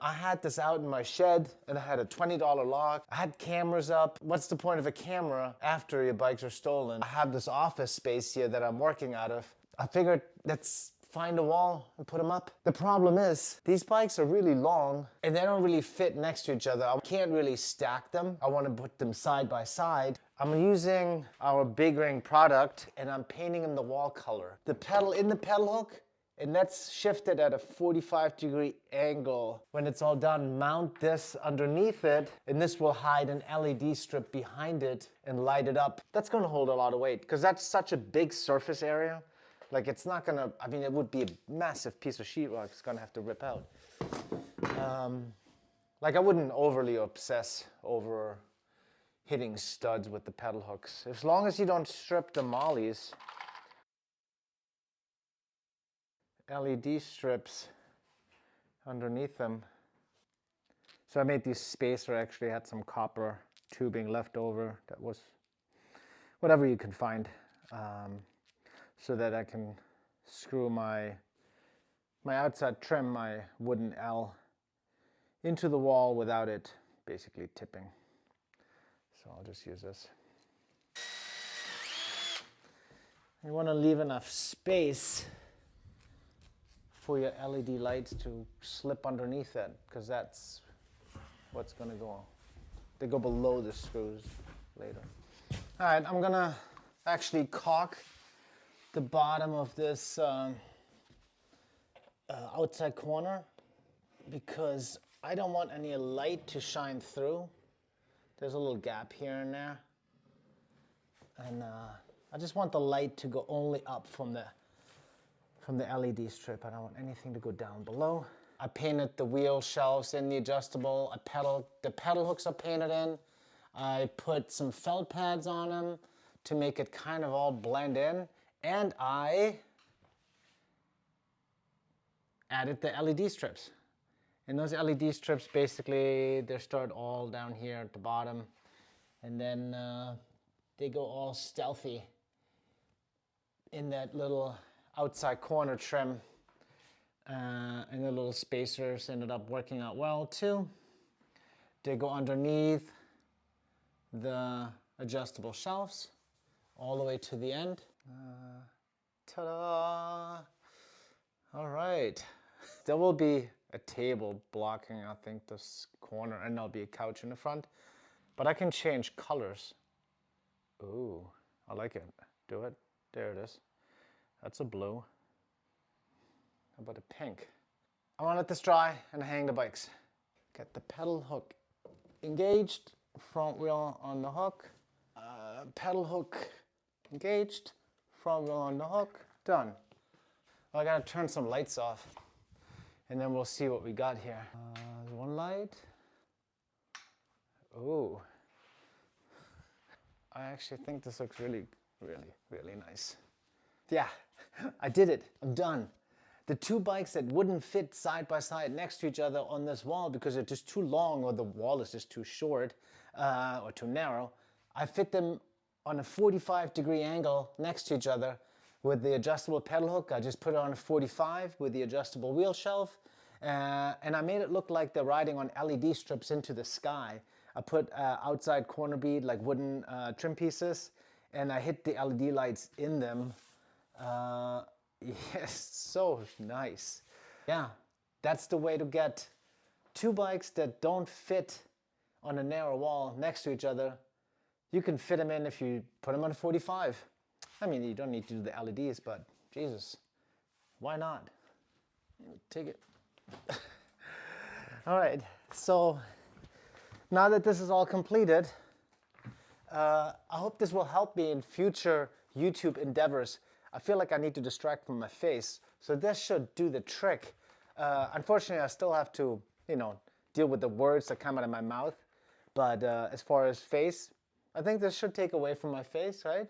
I had this out in my shed and I had a $20 lock. I had cameras up. What's the point of a camera after your bikes are stolen? I have this office space here that I'm working out of. I figured let's find a wall and put them up. The problem is these bikes are really long and they don't really fit next to each other. I can't really stack them. I want to put them side by side. I'm using our Big Ring product and I'm painting them the wall color. The pedal in the pedal hook, and that's shifted at a 45-degree angle. When it's all done, mount this underneath it, and this will hide an LED strip behind it and light it up. That's gonna hold a lot of weight, because that's such a big surface area. Like it's not gonna, I mean, it would be a massive piece of sheetrock it's gonna have to rip out. Like I wouldn't overly obsess over hitting studs with the pedal hooks. As long as you don't strip the mollies, LED strips underneath them. So I made these spacer, actually had some copper tubing left over that was whatever you can find, so that I can screw my outside trim, my wooden L, into the wall without it basically tipping. So I'll just use this. You want to leave enough space for your LED lights to slip underneath it, because that's what's going to go on. They go below the screws later. All right, I'm going to actually caulk the bottom of this outside corner, because I don't want any light to shine through. There's a little gap here and there. And I just want the light to go only up from the LED strip. I don't want anything to go down below. I painted the wheel shelves in the adjustable. The pedal hooks are painted in. I put some felt pads on them to make it kind of all blend in. And I added the LED strips. And those LED strips, basically, they start all down here at the bottom. And then they go all stealthy in that little outside corner trim, and the little spacers ended up working out well too. They go underneath the adjustable shelves all the way to the end. Ta-da! All right, there will be a table blocking, I think, this corner, and there'll be a couch in the front, but I can change colors. Ooh, I like it. Do it. There it is. That's a blue. How about a pink? I want to let this dry and hang the bikes. Get the pedal hook engaged, front wheel on the hook, pedal hook engaged, front wheel on the hook, done. Well, I gotta turn some lights off and then we'll see what we got here. There's one light. Ooh. I actually think this looks really, really, really nice. Yeah, I did it. I'm done. The two bikes that wouldn't fit side by side next to each other on this wall because they're just too long or the wall is just too short or too narrow, I fit them on a 45-degree angle next to each other with the adjustable pedal hook. I just put it on a 45 with the adjustable wheel shelf, and I made it look like they're riding on LED strips into the sky. I put outside corner bead, like wooden trim pieces, and I hit the LED lights in them. Yes, so nice. Yeah, that's the way to get two bikes that don't fit on a narrow wall next to each other. You can fit them in if you put them on a 45. I mean, you don't need to do the LEDs, but Jesus, why not? Take it. All right, so now that this is all completed, I hope this will help me in future YouTube endeavors. I feel like I need to distract from my face, so this should do the trick. Unfortunately, I still have to, deal with the words that come out of my mouth. But as far as face, I think this should take away from my face, right?